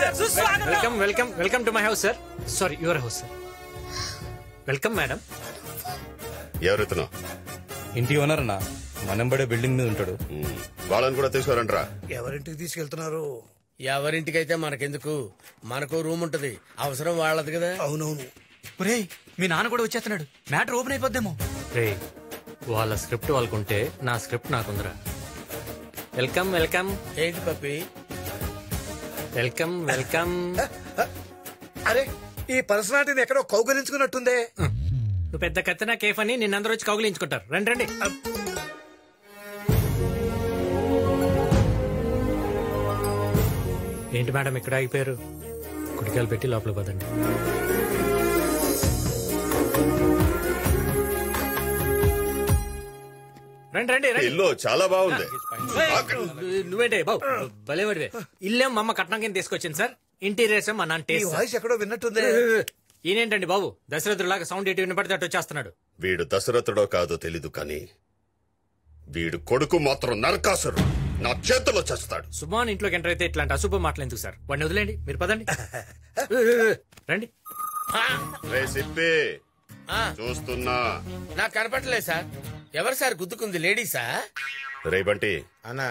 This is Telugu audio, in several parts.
Welcome welcome welcome to my house sir. Sorry, your house sir. Welcome madam. ఎవరెత్తున? ఇంటి ఓనర్ అన్నా, మనంబడే బిల్డింగ్ మీద ఉంటాడు. వాళ్ళని కూడా తీసుకురంట్రా. ఎవరింటికి తీసుకెళ్తున్నారు? ఎవరింటికైతే మనకెందుకు, మనకు రూమ్ ఉంటది, అవసరం వాళ్ళది కదా. అవునవును. ఒరేయ్, మీ నాన్న కూడా వచ్చేస్తున్నాడు, మ్యాటర్ ఓపెన్ అయిపోద్దేమో. రే, వాళ్ళ స్క్రిప్ట్ వాళ్ళకుంటే నా స్క్రిప్ట్ నాకుందరా. Welcome welcome. ఏంటి పప్పి? Welcome welcome. అరే, ఈ పర్సనాలిటీని ఎక్కడో కౌగలించుకున్నట్టుందే. నువ్వు పెద్ద కత్తినా కేఫ్ అని నిన్నందరూ వచ్చి కౌగిలించుకుంటారు. రండి రండి. ఏంటి మేడం ఇక్కడ ఆగిపోయారు? కుటికాలు పెట్టి లోపల పదండి. రండి రండి రండి. ఇల్లు చాలా బాగుంది. నువ్వేంటే బాబు భలేవాడివే. ఇల్లేం మా అమ్మ కట్నం కింద తీసుకొచ్చింది సార్. ఇంటీరియర్స్ మా నాన్న ఈ టేస్ట్. వాయిస్ ఎక్కడో విన్నట్టుందే. ఈయనేంటండి బాబు దశరథులాగా సౌండ్ ఎటు వినపడితే అటు వచ్చేస్తున్నాడు. వీడు దశరథుడో కాదో తెలీదు కానీ వీడు కొడుకు మాత్రం నరకాసురు. నా చేతిలో చేస్తాడు. సుమాన్ ఇంట్లోకి ఎంటర్ అయితే ఇట్లాంటి అశుభ మాటలు ఎందుకు సార్? వాడిని వదిలేండి, మీరు పదండి. రండి. రే సిప్పి, చూస్తున్నా. నాకు కనపడలేదు సార్. ఎవరు సార్ గుద్దుకుంది? లేడీసా? రే బంటి అన్నా,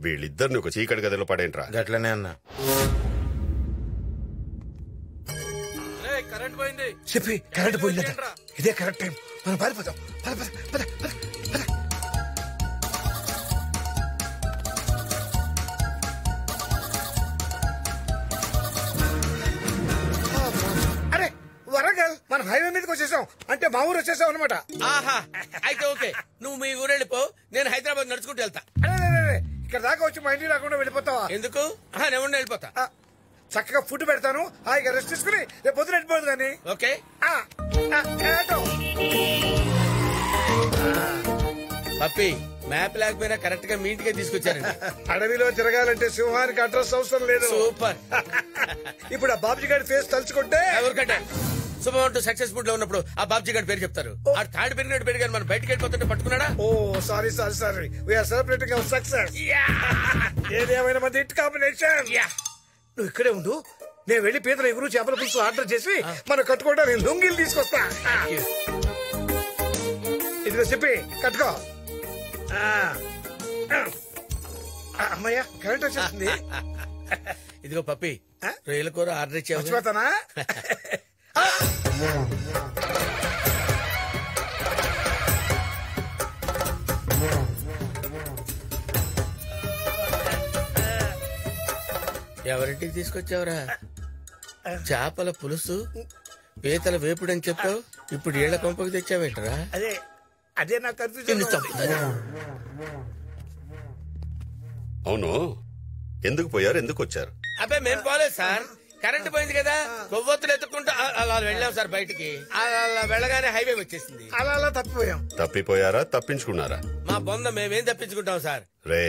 వీళ్ళిద్దరిని ఒక చీకటి గదిలో పడేంట్రా. గట్లనే అన్నా. కరెంట్ పోయింది. చెప్పి కరెంట్ పోయిందట. ఇదే కరెక్ట్ టైం, మనం పారిపోతాం. పద, పద, పద, పద, పద. అరే వరంగల్, మనం హైవే మీదకి వచ్చేసాం. అంటే మా ఊరు వచ్చేసాం అనమాట. ఆహా, అయితే ఓకే. నువ్వు మీ ఊరు వెళ్ళిపో, నేను హైదరాబాద్ నడుచుకుంటూ వెళ్తా. అరే, ఇక్కడ దాకా వచ్చి మా ఇంటికి రాకుండా వెళ్ళిపోతావా? ఎందుకు? నేను వెళ్ళిపోతా. చక్కగా ఫుడ్ పెడతాను, హాయిగా రెస్ట్ తీసుకుని రేపు పొద్దున వెళ్ళిపోదు కానీ. ఓకే. పప్పి, మ్యాప్ లేకపోయినా కరెక్ట్ గా మీ ఇంటికే తీసుకొచ్చారండి. అడవిలో తిరగాలంటే సింహానికి అడ్రస్ అవసరం లేదు. సూపర్. ఇప్పుడు ఆ బాబుజీ గారి ఫేస్ తలుచుకుంటే ఎవరికంటే శుభమంటూ సక్సెస్ఫుల్ లో ఉన్నప్పుడు ఆ బాబ్జీ గారి పేరు చెప్తారు. ఆ తాడు పెరిగినట్టు పెరిగారు, మనం బయటకు వెళ్ళిపోతుంటే పట్టుకున్నాడా? Oh sorry sorry sorry, we are celebrating our success. ఏదేమైనా మంది హిట్ కాంబినేషన్. నువ్వు ఇక్కడే ఉండు, నేను వెళ్లి పీతల ఎగురు చేపల పులుసు ఆర్డర్ చేసి మనం కట్టుకోవడానికి లొంగిలు తీసుకొస్తా. ఇదిగో చెప్పి కట్టుకో. అమ్మయ్యా, కరెంట్ వచ్చేస్తుంది. ఇదిగో పప్పి, రొయ్యల కూర ఆర్డర్ ఇచ్చావు. మర్చిపోతానా? ఎవరింటికి తీసుకొచ్చావురా? చేపల పులుసు, పీతల వేపుడు అని చెప్పావు, ఇప్పుడు ఏళ్ల కొంపకి తెచ్చావేంటరా? అదే అదే నాకు కన్ఫ్యూజన్. అవును, ఎందుకు పోయారు, ఎందుకు వచ్చారు? అబ్బాయి మేము పోలేదు సార్, కరెంట్ పోయింది కదా, కొవ్వొత్తులు ఎత్తుకుంటూ అలా వెళ్ళాం సార్ బయటికి. అలా వెళ్ళగానే హైవే వచ్చేసింది. అలా తప్పిపోయాం. తప్పిపోయారా, తప్పించుకున్నారా? మా బొంద మేమేం తప్పించుకుంటాం సార్. రే,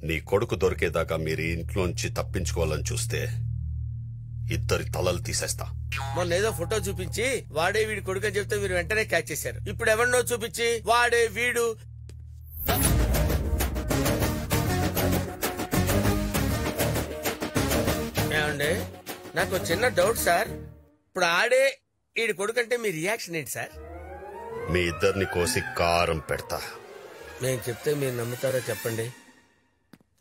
నీ కొడుకు దొరికేదాకా మీరు ఇంట్లోంచి తప్పించుకోవాలని చూస్తే ఇద్దరి తలలు తీసేస్తా. మొన్న ఏదో ఫోటో చూపించి వాడే వీడి కొడుకు అని చెప్తే మీరు వెంటనే క్యాచ్ చేశారు. ఇప్పుడు ఎవరినో చూపించి వాడే వీడు. ఏమండి, నాకు చిన్న డౌట్ సార్. ఇప్పుడు ఆడే వీడి కొడుకు అంటే మీ రియాక్షన్ ఏంటి సార్? మీ ఇద్దరిని కోసి కారం పెడతా. నేను చెప్తే మీరు నమ్ముతారో చెప్పండి.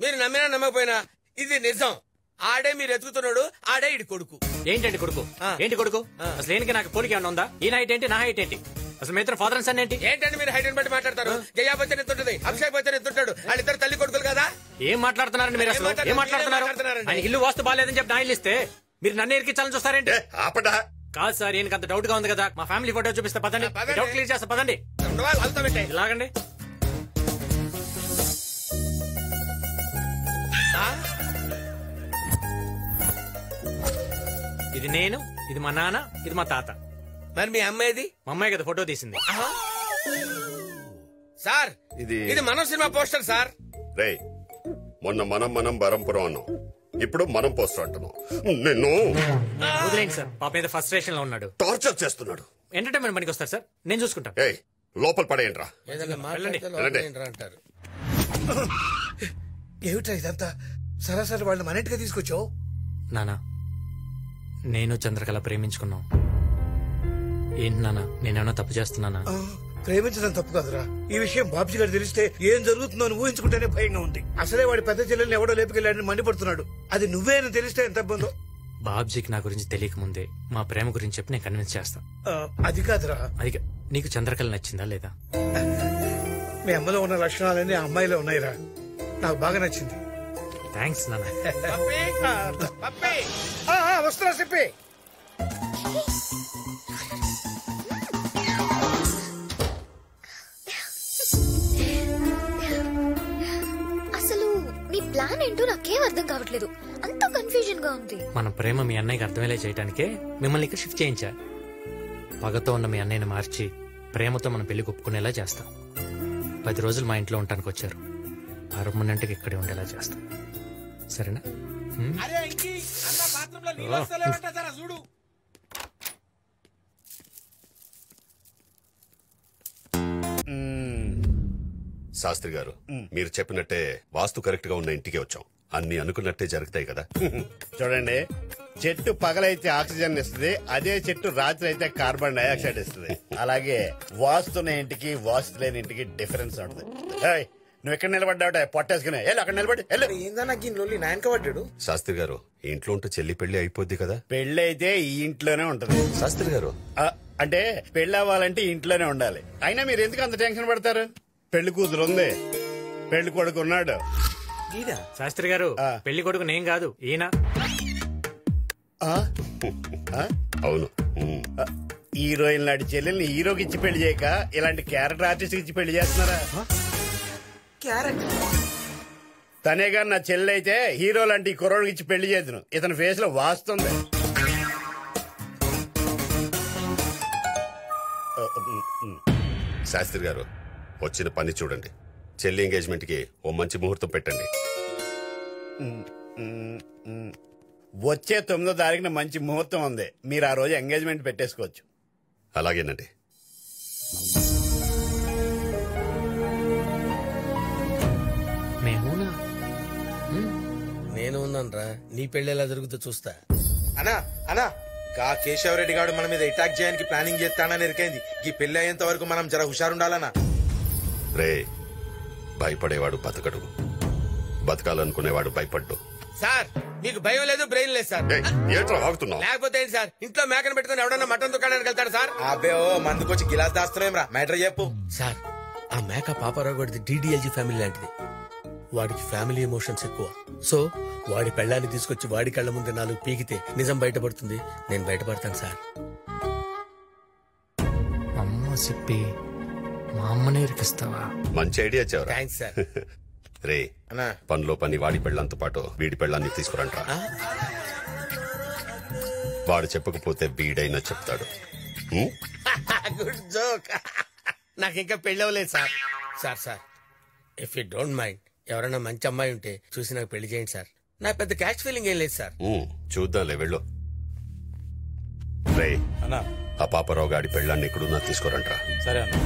మీరు నమ్మినా నమ్మకపోయినా ఇది నిజం. ఆడే మీరు ఎత్తుకుతున్నాడు, ఆడే ఇడి కొడుకు. ఏంటండి కొడుకు? ఏంటి కొడుకు? అసలు ఏంటి? నాకు పోలిక ఏమన్నా ఉందా? ఈయన హైట్ ఏంటి, నా హైట్ ఏంటి? అసలు మీ ఇద్దరు ఫాదర్ అండ్ సన్ ఏంటి? ఏంటంటే మీరు హైట్ బట్టి మాట్లాడతారు. జయా బచ్చన్ ఎత్తుంటది, అభిషేక్ బచ్చన్ ఎత్తుంటాడు, వాళ్ళిద్దరు తల్లి కొడుకులు కదా. ఏం మాట్లాడుతున్నారండి మీరు? అసలు ఏం మాట్లాడుతున్నారు? ఆయన ఇల్లు వాస్తు బాగాలేదని చెప్పి నా ఇల్లు ఇస్తే మీరు నన్ను ఎరికించాలని చూస్తారేంటి? ఆపడా. కాదు సార్, ఈయనకి అంత డౌట్ గా ఉంది కదా. మా ఫ్యామిలీ ఫోటో చూపిస్తే పదండి, డౌట్ క్లియర్ చేస్తా. పదండి, ఇలాగండి. ఇది నేను, ఇది మా నాన్న, ఇది మా తాత. మరి మీ అమ్మాయిది? మా అమ్మాయి కదా ఫోటో తీసింది. సార్ ఇది మనం సినిమా పోస్టర్ సార్. రే, మొన్న మనం బరంపురం అన్నాం, ఇప్పుడు మనం పోస్టర్ అంటున్నాం. నిన్ను వదిలేండి సార్, పాప మీద ఫ్రస్ట్రేషన్ లో ఉన్నాడు, టార్చర్ చేస్తున్నాడు. ఎంటర్టైన్మెంట్ పనికి వస్తారు సార్, నేను చూసుకుంటాను. ఏయ్, లోపల పడేయండిరా. ఏమిటా ఇదంతా? సరాసరి వాళ్ళని మన ఇంటికి తీసుకొచ్చావు. నానా నేను చంద్రకళ ప్రేమించుకున్నాం. ఏంటి నానా, నేనేమన్నా తప్పు చేస్తున్నానా? ప్రేమించడం తప్పు కాదురా. ఈ విషయం బాబ్జీ గారు తెలిస్తే ఏం జరుగుతుందో అని ఊహించుకుంటేనే భయంగా ఉంది. అసలే వాడి పెద్ద చెల్లెల్ని ఎవడో లేపుకెళ్ళాడని మండిపడుతున్నాడు. అది నువ్వే అని తెలిస్తే ఎంత ఇబ్బందో. బాబ్జీకి నా గురించి తెలియక ముందే మా ప్రేమ గురించి చెప్పి నేను కన్విన్స్ చేస్తా. అది కాదురా. అది నీకు చంద్రకళ నచ్చిందా లేదా? మీ అమ్మలో ఉన్న లక్షణాలన్నీ ఆ అమ్మాయిలో ఉన్నాయిరా. నాకు బాగా నచ్చింది. థ్యాంక్స్ నాన్న. వస్తున్నా చెప్పి. అసలు నీ ప్లాన్ ఏంటో నాకేం అర్థం కావట్లేదు. అంత కన్ఫ్యూజన్ గా ఉంది. మన ప్రేమ మీ అన్నయ్యకి అర్థమయ్యేలా చేయడానికే మిమ్మల్ని ఇక్కడ షిఫ్ట్ చేయించా. పగతో ఉన్న మీ అన్నయ్యని మార్చి ప్రేమతో మన పెళ్లి ఒప్పుకునేలా చేస్తాం. 10 రోజులు మా ఇంట్లో ఉండటానికి వచ్చారు. పర్మనెంట్గా ఇక్కడే ఉండేలా చేస్తాం. సరేనా? చూడు. శాస్త్రి గారు, మీరు చెప్పినట్టే వాస్తు కరెక్ట్ గా ఉన్న ఇంటికి వచ్చాం. అన్ని అనుకున్నట్టే జరుగుతాయి కదా. చూడండి, చెట్టు పగలైతే ఆక్సిజన్ ఇస్తుంది, అదే చెట్టు రాత్రి అయితే కార్బన్ డైఆక్సైడ్ ఇస్తుంది. అలాగే వాస్తున్న ఇంటికి వాస్తు లేని ఇంటికి డిఫరెన్స్ ఉంటుంది. నువ్వు ఎక్కడ నిలబడ్డావుట పొట్టేసుకునే అక్కడ నిలబడి నాయనకబడ్డాడు. శాస్త్రి గారు, ఇంట్లో ఉంటే చెల్లి పెళ్లి అయిపోద్ది కదా. పెళ్లి అయితే ఈ ఇంట్లోనే ఉంటది. శాస్త్రి గారు, అంటే పెళ్లి అవ్వాలంటే ఇంట్లోనే ఉండాలి. అయినా మీరు ఎందుకు అంత టెన్షన్ పడతారు? పెళ్లి కూతురు ఉంది, పెళ్లి కొడుకు ఉన్నాడు. శాస్త్రి గారు, పెళ్లి కొడుకు నేను కాదు, ఈయన. అవును. హీరోయిన్ లాంటి చెల్లెల్ని హీరోకి ఇచ్చి పెళ్లి చేయక ఇలాంటి క్యారెక్టర్ ఆర్టిస్ట్ ఇచ్చి పెళ్లి చేస్తున్నారా? తనే గారు నా చెల్లె అయితే హీరో లాంటి కుర్రోడికి ఇచ్చి పెళ్లి చేద్దును. ఇతని ఫేస్ లో వాస్తుంది. శాస్త్రి గారు, వచ్చిన పని చూడండి. చెల్లి ఎంగేజ్మెంట్ కి ఓ మంచి ముహూర్తం పెట్టండి. వచ్చే 9వ తారీఖున మంచి ముహూర్తం ఉంది. మీరు ఆ రోజు ఎంగేజ్మెంట్ పెట్టేసుకోవచ్చు. అలాగేనండి. నేను ఉన్నానరా, నీ పెళ్లి ఎలా జరుగుతుందో చూస్తా. అనా గా కేశవరెడ్డి గారు మన మీద అటాక్ చేయడానికి ప్లానింగ్ చేస్తానని ఎరికైంది. ఈ పెళ్లి అయ్యేంత వరకు మనం జర హుషారుండాలనా. రే, భయపడేవాడు బతకడు, బతకాలనుకునేవాడు భయపడ్డు. సార్, మీకు భయం లేదు, బ్రెయిన్ లేదు సార్. ఏంట్రా ఆగుతున్నావు? లేకపోతే ఏంటి సార్, ఇంట్లో మేకను పెట్టుకుని ఎవడన్నా మటన్ దుకాణానికి వెళ్తాడు సార్? అబ్బే ఓ మందుకొచ్చి గిలాస్ దాస్తున్నాం రా. మ్యాటర్ చెప్పు సార్. ఆ మేక పాపారావు గడిది DDLG ఫ్యామిలీ లాంటిది. వాడికి ఫ్యామిలీ ఎమోషన్స్ ఎక్కువ. సో వాడి పెళ్ళాన్ని తీసుకొచ్చి వాడి కళ్ళ ముందు 4 పీకితే నిజం బయటపడుతుంది. నేను బయటపడతాను సార్. అమ్మ చెప్పి మా అమ్మనే ఇరికిస్తావా? మంచి ఐడియా చెవరా. Thanks sir. రే, పనిలో పని వాడి పెళ్ళంతో పాటు వీడి పెళ్ళాన్ని తీసుకురంట్రా. వాడు చెప్పకపోతే వీడైనా చెప్తాడు. Good joke. నాకు ఇంకా పెళ్ళవలేదు sir. Sir sir, if you don't mind, ఎవరైనా మంచి అమ్మాయి ఉంటే చూసి నాకు పెళ్లి చేయండి సార్. నాకు పెద్ద క్యాష్ ఫీలింగ్ ఏం లేదు సార్. చూద్దాంలే, వెళ్ళు. రే, అన్నా ఆ పాపరావు గాడి పెళ్ళాన్ని ఎక్కడున్నా తీసుకురంట్రా. సరే అన్న.